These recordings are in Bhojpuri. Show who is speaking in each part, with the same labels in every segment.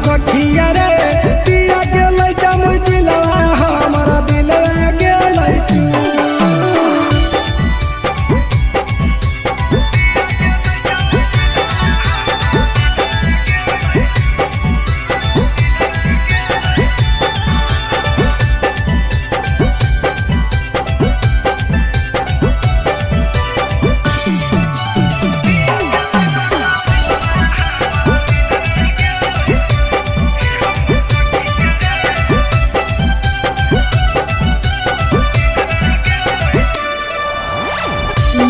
Speaker 1: सखिया रे पिया गेलै जमुजिलवा हमरा दिल गेलै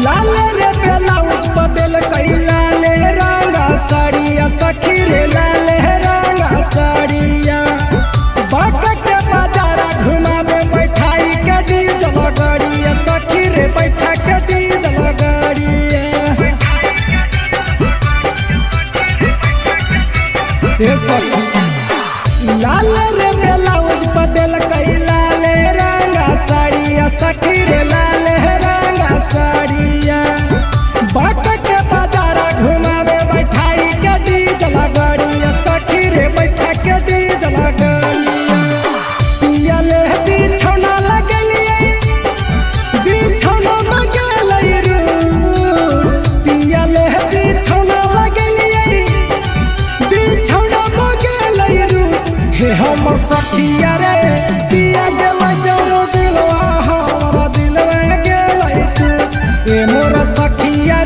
Speaker 1: लाले रे ब्लाउज बदल कई लाले रंगा साड़िया सखी रे लाले रंगा साड़िया बाका के बाजारा घुमावे बैठाई के डीजल गाड़िया सखी रे बैठा के डीजल गाड़िया ए सखी लाले रे ब्लाउज बदल कई लाले रंगा साड़िया सखी रे लाले रंगा साड़िया बाका के बाजारा घुमावे बैठाई के डीजल गाड़िया सखी रे बैठा के डीजल गाड़िया पिया ले बिछौना लगलिए बिछौना लगलै रू पिया ले बिछौना लगलिए बिछौना लगलै रू हे हम सखिया रे पिया गेलै जमुजिलवा हमरा दिल गेलै तू ए मोर सखिया